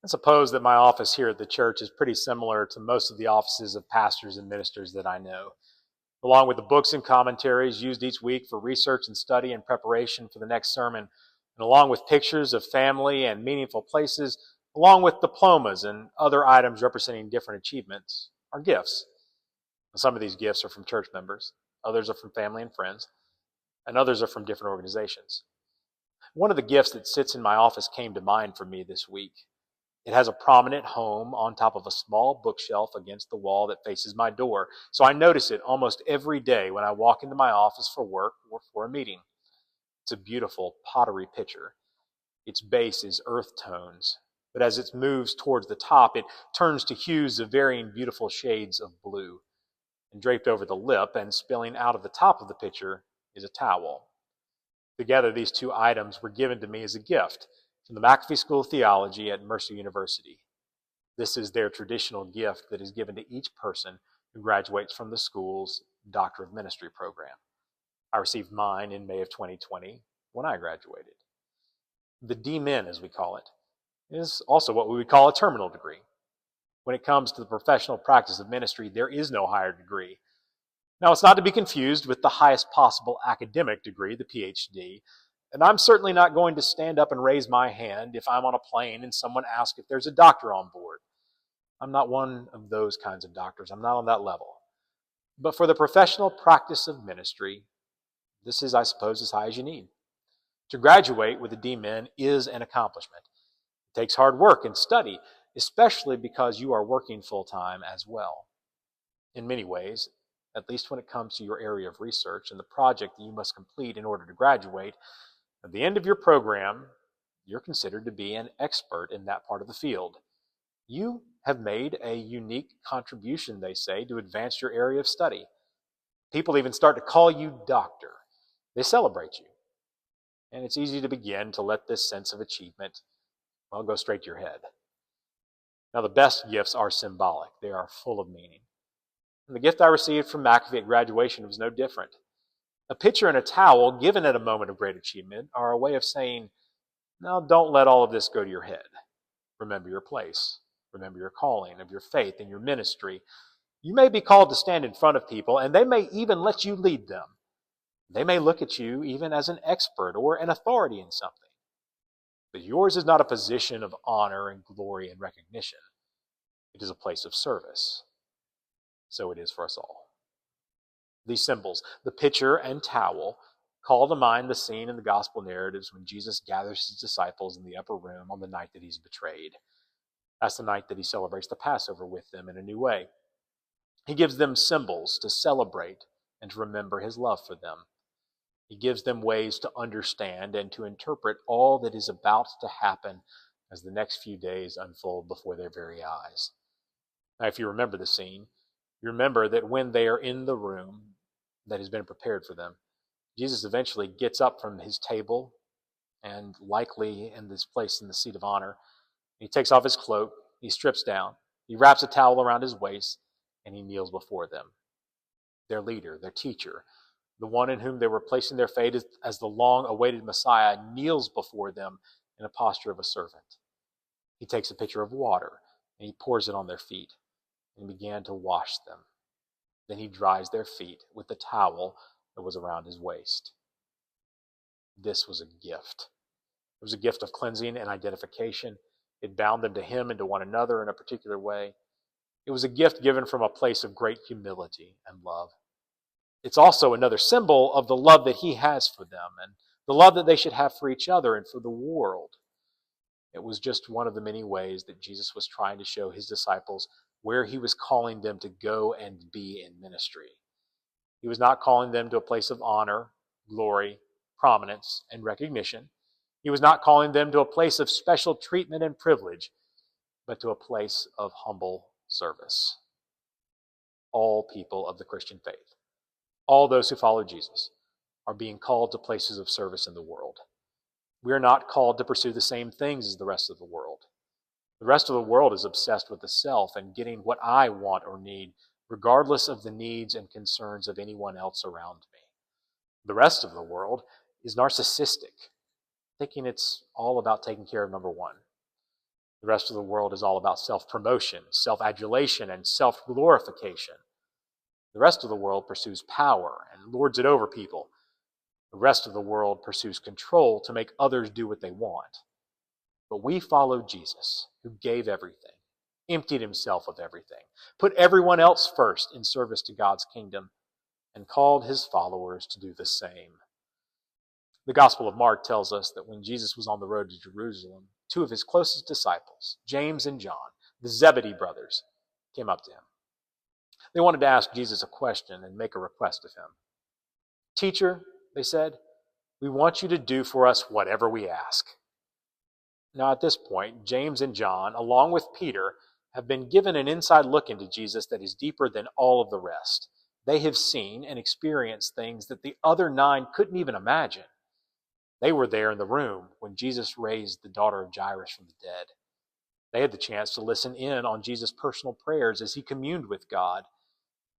I suppose that my office here at the church is pretty similar to most of the offices of pastors and ministers that I know. Along with the books and commentaries used each week for research and study and preparation for the next sermon, and along with pictures of family and meaningful places, along with diplomas and other items representing different achievements, are gifts. Some of these gifts are from church members, others are from family and friends, and others are from different organizations. One of the gifts that sits in my office came to mind for me this week. It has a prominent home on top of a small bookshelf against the wall that faces my door, so I notice it almost every day when I walk into my office for work or for a meeting. It's a beautiful pottery pitcher. Its base is earth tones, but as it moves towards the top, it turns to hues of varying beautiful shades of blue. And draped over the lip and spilling out of the top of the pitcher is a towel. Together, these two items were given to me as a gift from the McAfee School of Theology at Mercer University. This is their traditional gift that is given to each person who graduates from the school's Doctor of Ministry program. I received mine in May of 2020 when I graduated. The D-Min, as we call it, is also what we would call a terminal degree. When it comes to the professional practice of ministry, there is no higher degree. Now, it's not to be confused with the highest possible academic degree, the PhD, and I'm certainly not going to stand up and raise my hand if I'm on a plane and someone asks if there's a doctor on board. I'm not one of those kinds of doctors. I'm not on that level. But for the professional practice of ministry, this is, I suppose, as high as you need. To graduate with a D-Min is an accomplishment. It takes hard work and study, especially because you are working full-time as well. In many ways, at least when it comes to your area of research and the project that you must complete in order to graduate, at the end of your program, you're considered to be an expert in that part of the field. You have made a unique contribution, they say, to advance your area of study. People even start to call you doctor. They celebrate you. And it's easy to begin to let this sense of achievement, well, go straight to your head. Now, the best gifts are symbolic. They are full of meaning. And the gift I received from McAfee at graduation was no different. A pitcher and a towel given at a moment of great achievement are a way of saying, now don't let all of this go to your head. Remember your place. Remember your calling of your faith and your ministry. You may be called to stand in front of people, and they may even let you lead them. They may look at you even as an expert or an authority in something. But yours is not a position of honor and glory and recognition. It is a place of service. So it is for us all. These symbols, the pitcher and towel, call to mind the scene in the gospel narratives when Jesus gathers his disciples in the upper room on the night that he's betrayed. That's the night that he celebrates the Passover with them in a new way. He gives them symbols to celebrate and to remember his love for them. He gives them ways to understand and to interpret all that is about to happen as the next few days unfold before their very eyes. Now, if you remember the scene, you remember that when they are in the room that has been prepared for them, Jesus eventually gets up from his table and likely in this place in the seat of honor. He takes off his cloak, he strips down, he wraps a towel around his waist, and he kneels before them. Their leader, their teacher, the one in whom they were placing their faith as the long-awaited Messiah, kneels before them in a posture of a servant. He takes a pitcher of water and he pours it on their feet and began to wash them. Then he dries their feet with the towel that was around his waist. This was a gift. It was a gift of cleansing and identification. It bound them to him and to one another in a particular way. It was a gift given from a place of great humility and love. It's also another symbol of the love that he has for them and the love that they should have for each other and for the world. It was just one of the many ways that Jesus was trying to show his disciples where he was calling them to go and be in ministry. He was not calling them to a place of honor, glory, prominence, and recognition. He was not calling them to a place of special treatment and privilege, but to a place of humble service. All people of the Christian faith, all those who follow Jesus, are being called to places of service in the world. We are not called to pursue the same things as the rest of the world. The rest of the world is obsessed with the self and getting what I want or need, regardless of the needs and concerns of anyone else around me. The rest of the world is narcissistic, thinking it's all about taking care of number one. The rest of the world is all about self-promotion, self-adulation, and self-glorification. The rest of the world pursues power and lords it over people. The rest of the world pursues control to make others do what they want. But we follow Jesus, who gave everything, emptied himself of everything, put everyone else first in service to God's kingdom, and called his followers to do the same. The Gospel of Mark tells us that when Jesus was on the road to Jerusalem, two of his closest disciples, James and John, the Zebedee brothers, came up to him. They wanted to ask Jesus a question and make a request of him. "Teacher," they said, "we want you to do for us whatever we ask." Now at this point, James and John, along with Peter, have been given an inside look into Jesus that is deeper than all of the rest. They have seen and experienced things that the other 9 couldn't even imagine. They were there in the room when Jesus raised the daughter of Jairus from the dead. They had the chance to listen in on Jesus' personal prayers as he communed with God.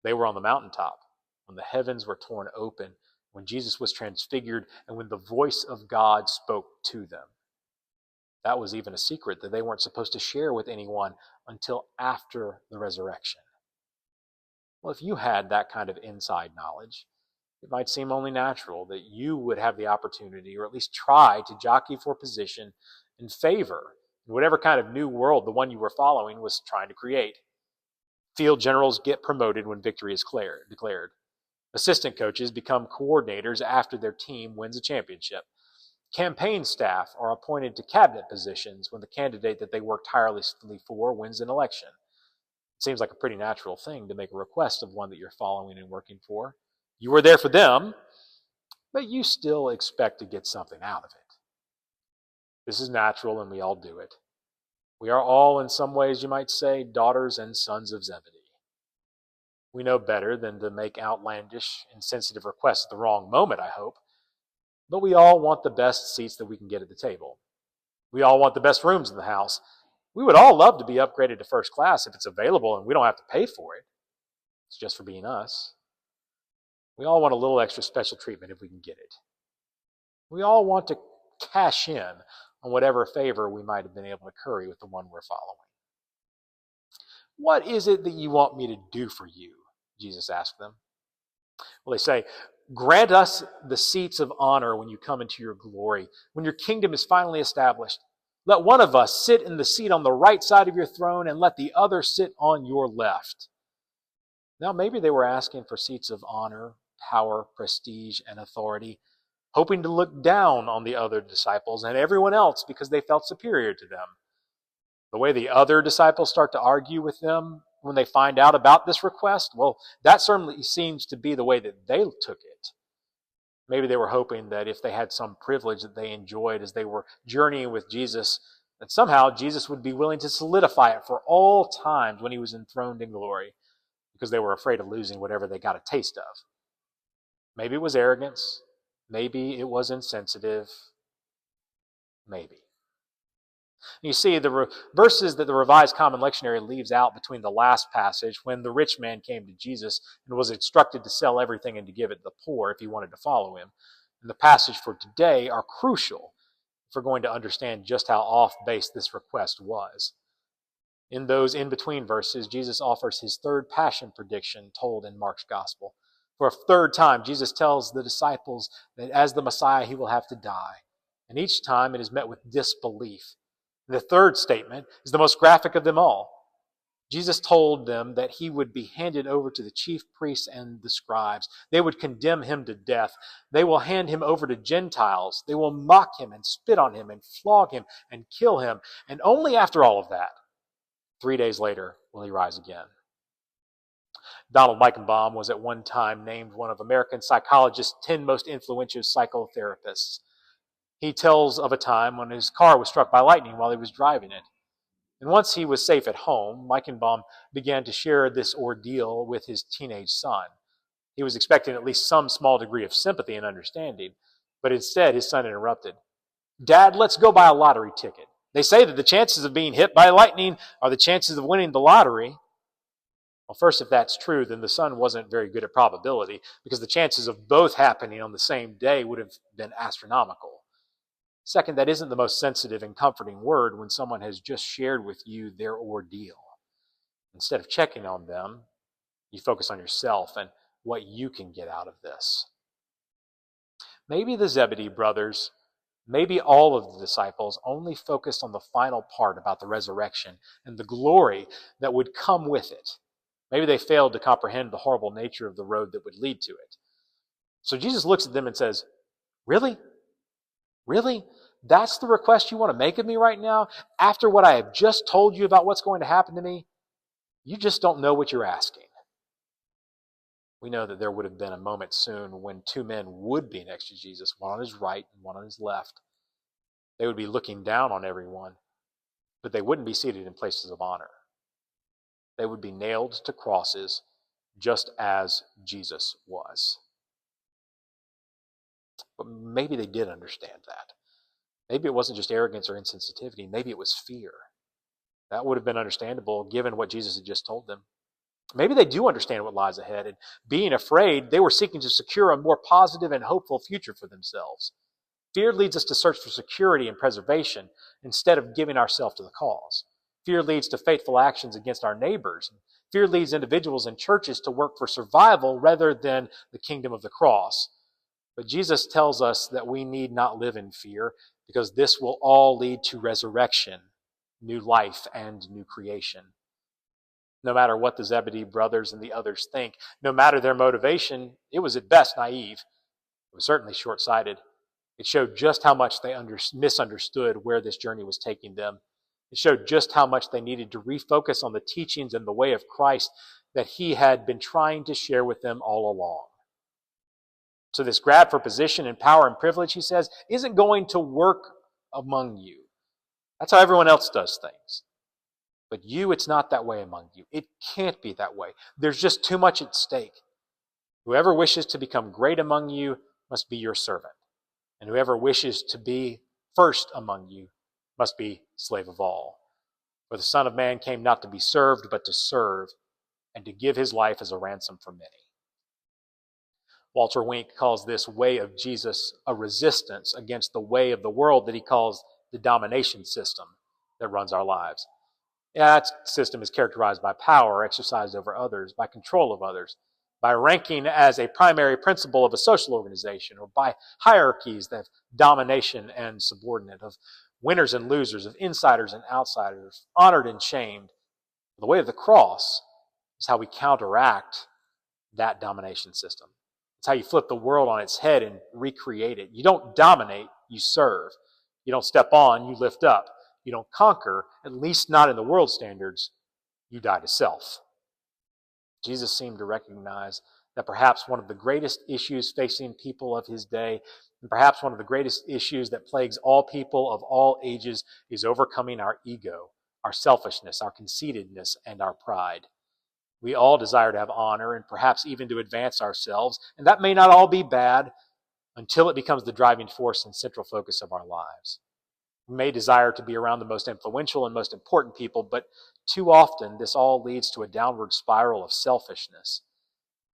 They were on the mountaintop when the heavens were torn open, when Jesus was transfigured, and when the voice of God spoke to them. That was even a secret that they weren't supposed to share with anyone until after the resurrection. Well, if you had that kind of inside knowledge, it might seem only natural that you would have the opportunity, or at least try to jockey for position and favor in whatever kind of new world the one you were following was trying to create. Field generals get promoted when victory is declared. Assistant coaches become coordinators after their team wins a championship. Campaign staff are appointed to cabinet positions when the candidate that they work tirelessly for wins an election. It seems like a pretty natural thing to make a request of one that you're following and working for. You were there for them, but you still expect to get something out of it. This is natural, and we all do it. We are all, in some ways, you might say, daughters and sons of Zebedee. We know better than to make outlandish, insensitive requests at the wrong moment, I hope. But we all want the best seats that we can get at the table. We all want the best rooms in the house. We would all love to be upgraded to first class if it's available and we don't have to pay for it. It's just for being us. We all want a little extra special treatment if we can get it. We all want to cash in on whatever favor we might have been able to curry with the one we're following. "What is it that you want me to do for you?" Jesus asked them. Well, they say, "Grant us the seats of honor when you come into your glory, when your kingdom is finally established. Let one of us sit in the seat on the right side of your throne, and let the other sit on your left." Now, maybe they were asking for seats of honor, power, prestige, and authority, hoping to look down on the other disciples and everyone else because they felt superior to them. The way the other disciples start to argue with them when they find out about this request, well, that certainly seems to be the way that they took it. Maybe they were hoping that if they had some privilege that they enjoyed as they were journeying with Jesus, that somehow Jesus would be willing to solidify it for all times when he was enthroned in glory, because they were afraid of losing whatever they got a taste of. Maybe it was arrogance. Maybe it was insensitive. Maybe. You see, the verses that the Revised Common Lectionary leaves out between the last passage, when the rich man came to Jesus and was instructed to sell everything and to give it to the poor if he wanted to follow him, and the passage for today are crucial if we're going to understand just how off-base this request was. In those in-between verses, Jesus offers his third passion prediction told in Mark's Gospel. For a third time, Jesus tells the disciples that as the Messiah, he will have to die. And each time it is met with disbelief. The third statement is the most graphic of them all. Jesus told them that he would be handed over to the chief priests and the scribes. They would condemn him to death. They will hand him over to Gentiles. They will mock him and spit on him and flog him and kill him. And only after all of that, 3 days later, will he rise again. Donald Meichenbaum was at one time named one of American psychologist's 10 most influential psychotherapists. He tells of a time when his car was struck by lightning while he was driving it. And once he was safe at home, Meichenbaum began to share this ordeal with his teenage son. He was expecting at least some small degree of sympathy and understanding, but instead his son interrupted. "Dad, let's go buy a lottery ticket. They say that the chances of being hit by lightning are the chances of winning the lottery." Well, first, if that's true, then the son wasn't very good at probability, because the chances of both happening on the same day would have been astronomical. Second, that isn't the most sensitive and comforting word when someone has just shared with you their ordeal. Instead of checking on them, you focus on yourself and what you can get out of this. Maybe the Zebedee brothers, maybe all of the disciples only focused on the final part about the resurrection and the glory that would come with it. Maybe they failed to comprehend the horrible nature of the road that would lead to it. So Jesus looks at them and says, "Really? Really? That's the request you want to make of me right now? After what I have just told you about what's going to happen to me? You just don't know what you're asking." We know that there would have been a moment soon when two men would be next to Jesus, one on his right and one on his left. They would be looking down on everyone, but they wouldn't be seated in places of honor. They would be nailed to crosses just as Jesus was. But maybe they did understand that. Maybe it wasn't just arrogance or insensitivity. Maybe it was fear. That would have been understandable given what Jesus had just told them. Maybe they do understand what lies ahead, and being afraid, they were seeking to secure a more positive and hopeful future for themselves. Fear leads us to search for security and preservation instead of giving ourselves to the cause. Fear leads to faithful actions against our neighbors. Fear leads individuals and churches to work for survival rather than the kingdom of the cross. But Jesus tells us that we need not live in fear because this will all lead to resurrection, new life, and new creation. No matter what the Zebedee brothers and the others think, no matter their motivation, it was at best naive. It was certainly short-sighted. It showed just how much they misunderstood where this journey was taking them. It showed just how much they needed to refocus on the teachings and the way of Christ that he had been trying to share with them all along. So this grab for position and power and privilege, he says, isn't going to work among you. That's how everyone else does things. But you, it's not that way among you. It can't be that way. There's just too much at stake. Whoever wishes to become great among you must be your servant. And whoever wishes to be first among you must be slave of all. For the Son of Man came not to be served, but to serve, and to give his life as a ransom for many. Walter Wink calls this way of Jesus a resistance against the way of the world that he calls the domination system that runs our lives. That system is characterized by power exercised over others, by control of others, by ranking as a primary principle of a social organization, or by hierarchies of domination and subordinate, of winners and losers, of insiders and outsiders, honored and shamed. The way of the cross is how we counteract that domination system. It's how you flip the world on its head and recreate it. You don't dominate, you serve. You don't step on, you lift up. You don't conquer, at least not in the world standards. You die to self. Jesus seemed to recognize that perhaps one of the greatest issues facing people of his day, and perhaps one of the greatest issues that plagues all people of all ages, is overcoming our ego, our selfishness, our conceitedness, and our pride. We all desire to have honor and perhaps even to advance ourselves, and that may not all be bad until it becomes the driving force and central focus of our lives. We may desire to be around the most influential and most important people, but too often this all leads to a downward spiral of selfishness.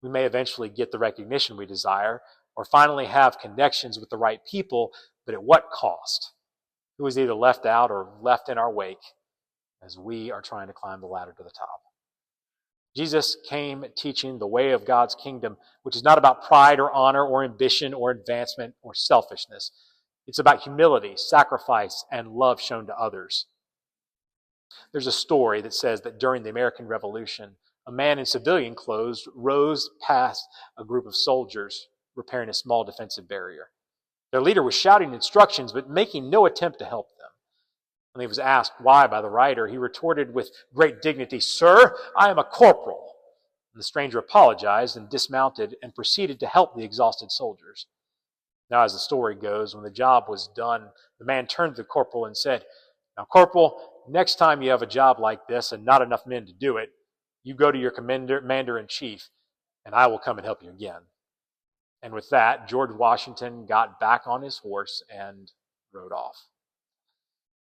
We may eventually get the recognition we desire, or finally have connections with the right people, but at what cost? Who is either left out or left in our wake as we are trying to climb the ladder to the top? Jesus came teaching the way of God's kingdom, which is not about pride or honor or ambition or advancement or selfishness. It's about humility, sacrifice, and love shown to others. There's a story that says that during the American Revolution, a man in civilian clothes rose past a group of soldiers repairing a small defensive barrier. Their leader was shouting instructions, but making no attempt to help them. When he was asked why by the writer, he retorted with great dignity, "Sir, I am a corporal." And the stranger apologized and dismounted and proceeded to help the exhausted soldiers. Now, as the story goes, when the job was done, the man turned to the corporal and said, "Now, corporal, next time you have a job like this and not enough men to do it, you go to your commander-in-chief, and I will come and help you again." And with that, George Washington got back on his horse and rode off.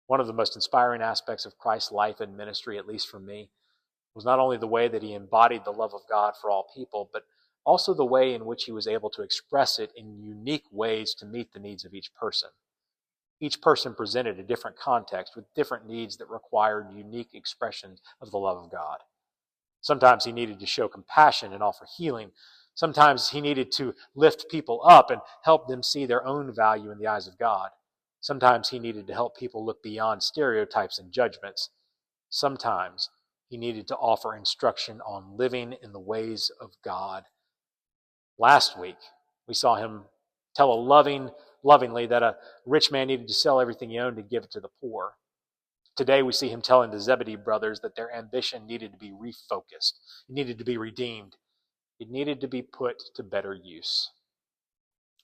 One of the most inspiring aspects of Christ's life and ministry, at least for me, was not only the way that he embodied the love of God for all people, but also the way in which he was able to express it in unique ways to meet the needs of each person. Each person presented a different context with different needs that required unique expressions of the love of God. Sometimes he needed to show compassion and offer healing. Sometimes he needed to lift people up and help them see their own value in the eyes of God. Sometimes he needed to help people look beyond stereotypes and judgments. Sometimes he needed to offer instruction on living in the ways of God. Last week, we saw him tell lovingly that a rich man needed to sell everything he owned and give it to the poor. Today, we see him telling the Zebedee brothers that their ambition needed to be refocused. It needed to be redeemed. It needed to be put to better use.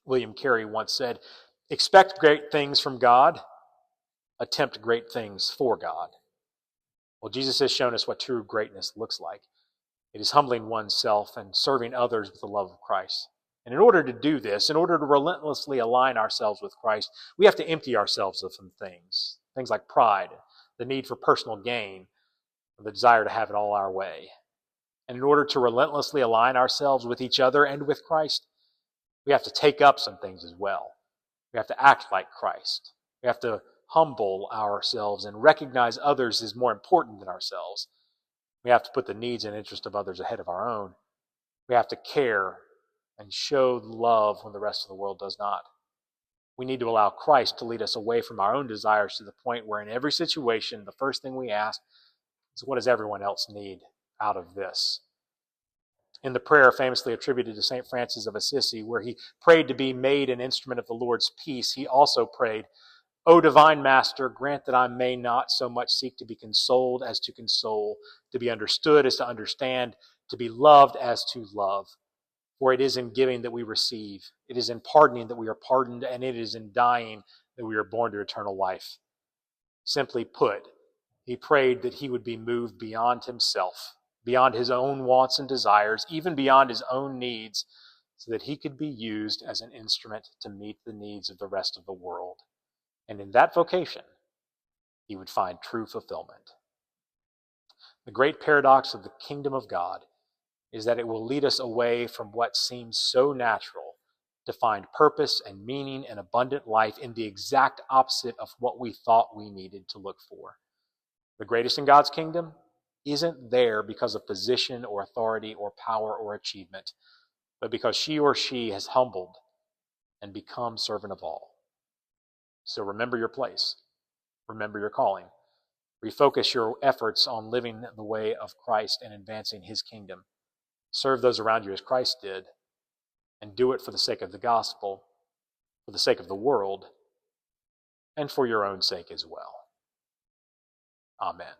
William Carey once said, "Expect great things from God, attempt great things for God." Well, Jesus has shown us what true greatness looks like. It is humbling oneself and serving others with the love of Christ. And in order to do this, in order to relentlessly align ourselves with Christ, we have to empty ourselves of some things. Things like pride, the need for personal gain, the desire to have it all our way. And in order to relentlessly align ourselves with each other and with Christ, we have to take up some things as well. We have to act like Christ. We have to humble ourselves and recognize others as more important than ourselves. We have to put the needs and interests of others ahead of our own. We have to care and show love when the rest of the world does not. We need to allow Christ to lead us away from our own desires to the point where in every situation, the first thing we ask is, what does everyone else need out of this? In the prayer famously attributed to St. Francis of Assisi, where he prayed to be made an instrument of the Lord's peace, he also prayed, "O divine Master, grant that I may not so much seek to be consoled as to console, to be understood as to understand, to be loved as to love. For it is in giving that we receive, it is in pardoning that we are pardoned, and it is in dying that we are born to eternal life." Simply put, he prayed that he would be moved beyond himself, beyond his own wants and desires, even beyond his own needs, so that he could be used as an instrument to meet the needs of the rest of the world. And in that vocation, he would find true fulfillment. The great paradox of the kingdom of God is that it will lead us away from what seems so natural to find purpose and meaning and abundant life in the exact opposite of what we thought we needed to look for. The greatest in God's kingdom isn't there because of position or authority or power or achievement, but because she or she has humbled and become servant of all. So remember your place. Remember your calling. Refocus your efforts on living the way of Christ and advancing his kingdom. Serve those around you as Christ did, and do it for the sake of the gospel, for the sake of the world, and for your own sake as well. Amen.